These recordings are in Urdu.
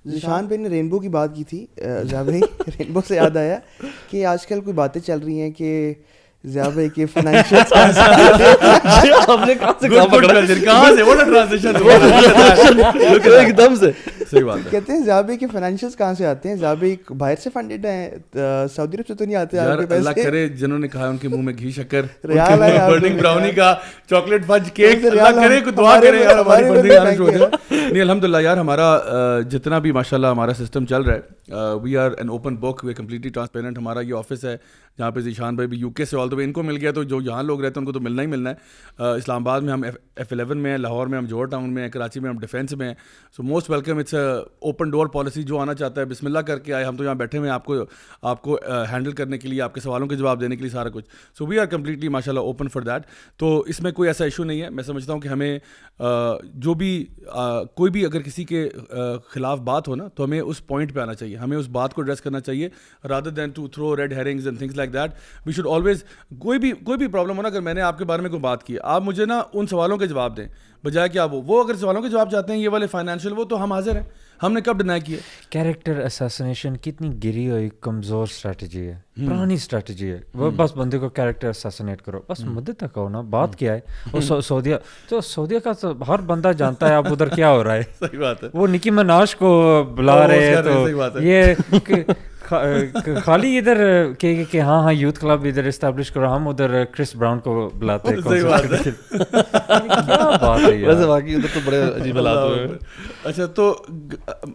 ذیشان بھائی نے رینبو کی بات کی تھی. ضیاء بھائی رینبو سے یاد آیا کہ آج کل کوئی باتیں چل رہی ہیں کہ ضیاء بھائی کے فائنینشیل ایک دم سے صحیح بات کہتے ہیں ضیاء بھائی کے فائنینشیلس کہاں سے آتے ہیں؟ ضیاء بھائی باہر سے فنڈیڈ ہیں, سعودی عرب سے تو نہیں آتے. اللہ کرے جنہوں نے کہا ان کے منہ میں گھی شکر, ریال ہے برننگ براؤنی کا, چاکلیٹ فج کیک, اللہ کرے کوئی دعا کرے یار ہماری فنڈنگ آنا شروع ہو جائے. نہیں الحمدللہ یار ہمارا جتنا بھی ماشاءاللہ ہمارا سسٹم چل رہا ہے, we are an open book, we are completely transparent. ہمارا یہ آفس ہے جہاں پہ ذیشان بھائی بھی یو کے سے آل دا وے ان کو مل گیا, تو جو یہاں لوگ رہتے ہیں ان کو تو ملنا ہی ملنا ہے. اسلام آباد میں ہم F11 میں ہیں, لاہور میں ہم جوہر ٹاؤن میں ہیں, کراچی میں ہم ڈیفینس میں ہیں. So most welcome, it's open door policy. جو آنا چاہتا ہے بسم اللہ کر کے آئے, ہم تو یہاں بیٹھے ہوئے ہیں آپ کو ہینڈل کرنے کے لیے, آپ کے سوالوں کے جواب دینے کے لیے سارا کچھ. سو وی آر کمپلیٹلی ماشاء اللہ اوپن فار دیٹ. تو اس میں کوئی ایسا ایشو نہیں ہے. میں سمجھتا ہوں کہ ہمیں جو بھی کوئی بھی اگر کسی کے خلاف بات ہو نا, تو ہمیں اس پوائنٹ پہ آنا چاہیے, ہمیں اس بات کو ایڈریس کرنا چاہیے rather than to throw red herrings and things like that. We should always, کوئی بھی پرابلم ہو نا, اگر میں نے آپ کے بارے میں کوئی بات کی, آپ مجھے نا ان سوالوں کے جواب دیں, بجائے کہ آپ وہ اگر سوالوں کے جواب چاہتے ہیں یہ والے فائنینشیل, وہ تو ہم حاضر ہیں, ہم نے کب ڈینائی کیے. کیریکٹر اساسینیشن کتنی گری ہوئی کمزور اسٹریٹجی ہے, پرانی اسٹریٹجی ہے. وہ بس بندے کو کیریکٹر اساسینیٹ کرو, بس مدت تک ہو نا, بات کیا ہے. اور سعودیہ کا تو ہر بندہ جانتا ہے اب ادھر کیا ہو رہا ہے. صحیح بات ہے. وہ نکی مناج کو بلا رہے ہیں, تو یہ خالی ادھر کہ ہاں یوتھ کلب ادھر اسٹیبلش کرو, ہم ادھر کرس براؤن کو بلاتے ہیں. کیا بات ہے ویسے واقعی ادھر تو بڑے عجیب حالات ہوئے. اچھا, تو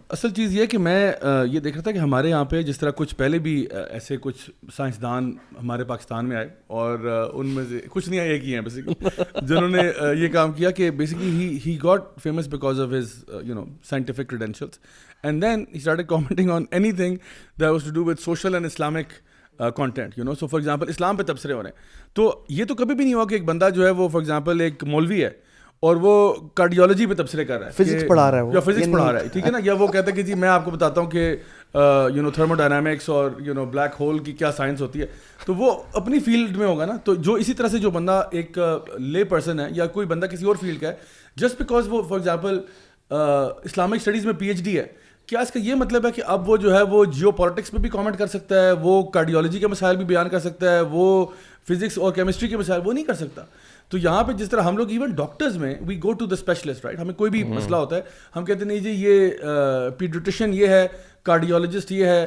اصل چیز یہ کہ میں یہ دیکھ رہا تھا کہ ہمارے یہاں پہ جس طرح کچھ پہلے بھی ایسے کچھ سائنسدان ہمارے پاکستان میں آئے, اور ان میں سے کچھ نہیں آئے, ایک ہی ہیں بیسیکلی جنہوں نے یہ کام کیا کہ basically he got famous because of his scientific credentials, and then he started commenting on anything that was to do with social and Islamic content, so for example اسلام پہ تبصرے ہو رہے ہیں. تو یہ تو کبھی بھی نہیں ہوا کہ ایک بندہ جو ہے وہ فار ایگزامپل ایک مولوی ہے اور وہ کارڈیولوجی پہ تبصرے کر رہا ہے, فزکس پڑھا رہا ہے, یا فزکس پڑھا رہا ہے, ٹھیک ہے نا, یا وہ کہتا ہے کہ جی میں آپ کو بتاتا ہوں کہ تھرمو ڈائنامکس اور بلیک ہول کی کیا سائنس ہوتی ہے. تو وہ اپنی فیلڈ میں ہوگا نا. تو جو اسی طرح سے جو بندہ ایک لے پرسن ہے, یا کوئی بندہ کسی اور فیلڈ کا ہے, جسٹ بیکاز وہ فار ایگزامپل اسلامک اسٹڈیز میں PhD ہے, کیا اس کا یہ مطلب ہے کہ اب وہ جو ہے وہ جیو پالیٹکس پہ بھی کامنٹ کر سکتا ہے, وہ کارڈیولوجی کے مسائل بھی بیان کر سکتا ہے, وہ فزکس اور کیمسٹری کے مسائل وہ نہیں کر سکتا. تو یہاں پہ جس طرح ہم لوگ ایون ڈاکٹرز میں we go to the specialist, right, ہمیں کوئی بھی مسئلہ ہوتا ہے ہم کہتے نہیں جی یہ پیڈیٹریشین یہ ہے, کارڈیولوجسٹ یہ ہے,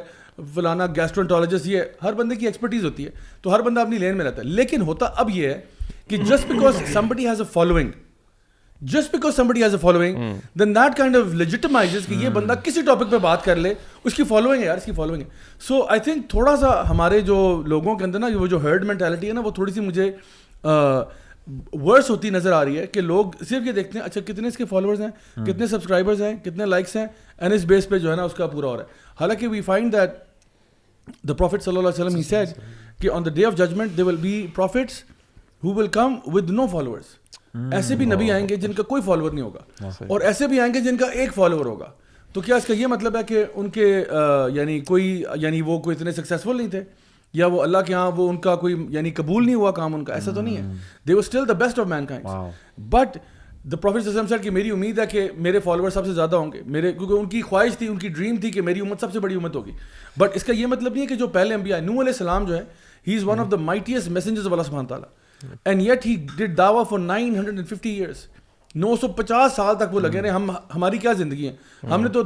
فلانا گیسٹرونٹولوجسٹ یہ ہے. ہر بندے کی ایکسپرٹیز ہوتی ہے, تو ہر بندہ اپنی لین میں رہتا ہے. لیکن ہوتا اب یہ ہے کہ just because somebody has a following, then that kind of legitimizes کہ یہ بندہ کسی ٹاپک پہ بات کر لے, اس کی فالوئنگ ہے یار, اس کی فالوئنگ ہے. سو آئی تھنک تھوڑا سا ہمارے جو لوگوں کے اندر نا وہ جو ہرڈ مینٹیلٹی ہے نا, وہ تھوڑی سی مجھے ورس ہوتی نظر آ رہی ہے, کہ لوگ صرف یہ دیکھتے ہیں اچھا کتنے اس کے فالوورز ہیں, کتنے سبسکرائبرز ہیں, کتنے لائکس ہیں, اینڈ اس بیس پہ جو ہے نا اس کا پورا ہو رہا ہے. حالانکہ we find that the Prophet صلی اللہ علیہ وسلم he said کہ on the day of judgment there will be prophets who will come with no followers. ایسے بھی نبی آئیں گے جن کا کوئی فالوور نہیں ہوگا, اور ایسے بھی آئیں گے جن کا ایک فالوور ہوگا. تو کیا اس کا یہ مطلب ہے کہ ان کے یعنی وہ کوئی اتنے سکسیزفل نہیں تھے, یا وہ اللہ کے ہاں وہ ان کا کوئی یعنی قبول نہیں ہوا کام ان کا؟ ایسا تو نہیں ہے. they were still the best of mankind. but the Prophet صلی اللہ علیہ وسلم said کہ میری امید ہے کہ میرے فالوور سب سے زیادہ ہوں گے, کیونکہ ان کی خواہش تھی, ان کی ڈریم تھی کہ میری امت سب سے بڑی امت ہوگی. بٹ اس کا یہ مطلب نہیں ہے کہ جو پہلے انبیاء, نوح علیہ السلام جو ہے he is one of the mightiest messengers of Allah subhanahu wa ta'ala, and yet he did dawah for 950 years. 950 سال تک وہ لگے رہے. ہماری کیا زندگی ہے, ہم نے تو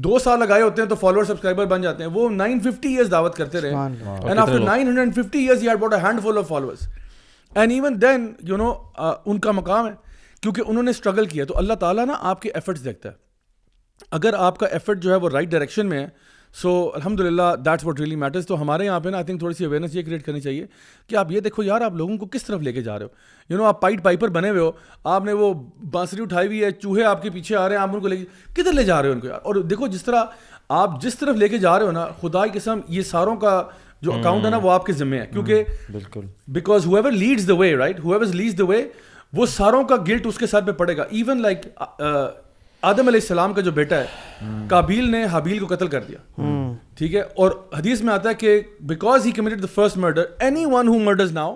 2 سال لگائے ہوتے ہیں تو فالوور سبسکرائبر بن جاتے ہیں. وہ 950 years دعوت کرتے رہے, and after 950 years he had brought a handful of followers, and even then ان کا مقام ہے کیونکہ انہوں نے اسٹرگل کیا. تو اللہ تعالیٰ نا آپ کے ایفرٹس دیکھتا ہے. اگر آپ کا ایفرٹ جو ہے وہ رائٹ ڈائریکشن میں ہے, سو الحمد للہ دیٹس واٹ ریئلی میٹرز. تو ہمارے یہاں پہ نا آئی تھنک تھوڑی سی اویئرنیس یہ کریٹ کرنی چاہیے کہ آپ یہ دیکھو یار آپ لوگوں کو کس طرف لے کے جا رہے ہو. آپ پائٹ پائپر بنے ہوئے ہو, آپ نے وہ بانسری اٹھائی ہوئی ہے, چوہے آپ کے پیچھے آ رہے ہیں, آپ ان کو لے کے کدھر لے جا رہے ہو ان کو یار. اور دیکھو جس طرح آپ جس طرف لے کے جا رہے ہو نا, خدا کی قسم یہ ساروں کا جو اکاؤنٹ ہے نا وہ آپ کے ذمہ ہے. کیونکہ بالکل because whoever leads the way, right, whoever leads the way, وہ ساروں کا گلٹ اس کے ساتھ پہ پڑے گا. ایون لائک آدم علیہ السلام کا جو بیٹا ہے قابیل نے حابیل کو قتل کر دیا, ٹھیک ہے, اور حدیث میں آتا ہے کہ because he committed the first murder, anyone who murders now,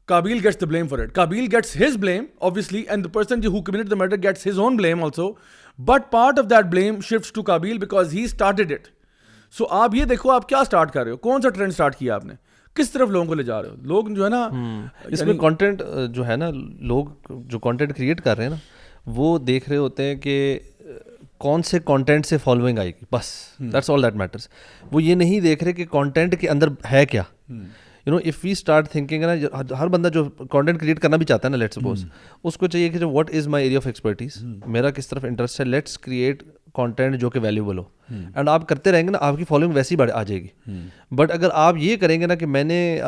Qabil gets the blame for it. Qabil gets his blame obviously, and the person who committed the murder gets his own blame also, but part of that blame shifts to قابیل because he started it. So آپ یہ دیکھو آپ کیا اسٹارٹ کر رہے ہو, کون سا ٹرینڈ اسٹارٹ کیا آپ نے, کس طرف لوگوں کو لے جا رہے ہو. لوگ جو ہے نا اس میں کانٹینٹ جو ہے نا, لوگ جو کانٹینٹ کریٹ کر رہے ہیں نا, وہ دیکھ رہے ہوتے ہیں کہ کون سے کانٹینٹ سے فالوئنگ آئے گی, بس دیٹس آل دیٹ میٹرس. وہ یہ نہیں دیکھ رہے کہ کانٹینٹ کے اندر ہے کیا. You know if we start thinking نا, ہر بندہ جو کانٹینٹ کریٹ کرنا بھی چاہتا ہے نا, لیٹ سپوز اس کو چاہیے کہ what is my area of expertise, میرا کس طرف انٹرسٹ ہے, لیٹس کریٹ کانٹینٹ جو کہ ویلیوبل ہو. اینڈ آپ کرتے رہیں گے نا, آپ کی فالوئنگ ویسی بڑھ آ جائے گی. بٹ اگر آپ یہ کریں گے نا کہ میں نے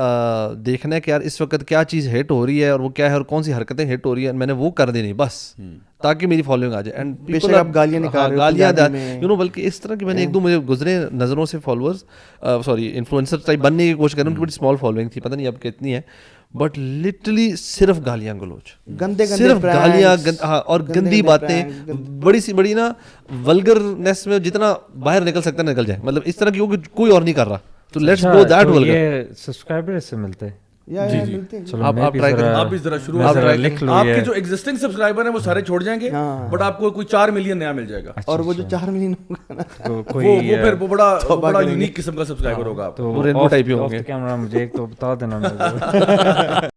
دیکھنا ہے کہ یار اس وقت کیا چیز ہٹ ہو رہی ہے اور وہ کیا ہے اور کون سی حرکتیں ہٹ ہو رہی ہیں, میں نے وہ کر دینی بس تاکہ میری فالوئنگ آ جائے. اینڈ آپ گالیاں نکال گالیاں یو نو, بلکہ اس طرح کہ میں نے ایک دو مجھے گزرے نظروں سے فالوورس, سوری انفلوئنسر ٹائپ بننے کی کوشش کر رہے ہیں, ان کی بڑی اسمال فالوئنگ تھی, پتہ نہیں اب کتنی ہے, بٹ لٹرلی صرف گالیاں گلوچ, صرف گالیاں اور گندی باتیں, بڑی سی بڑی نا ولگرنیس میں جتنا باہر نکل سکتا ہے نکل جائے, مطلب اس طرح کی کوئی اور نہیں کر رہا. تو لیٹس گو دیٹ ولگر. یہ سبسکرائبر سے ملتے ہیں. آپ بھی ذرا شروع لکھ لو, آپ کے جو ایگزسٹنگ سبسکرائبر ہیں وہ سارے چھوڑ جائیں گے, بٹ آپ کو کوئی 4 ملین نیا مل جائے گا. اور وہ جو 4 ملین ہوگا نا, وہ پھر وہ بڑا یونیک قسم کا سبسکرائبر ہوگا. وہ رینبو ٹائپ ہی ہوں گے. کیمرہ مجھے ایک تو بتا دینا.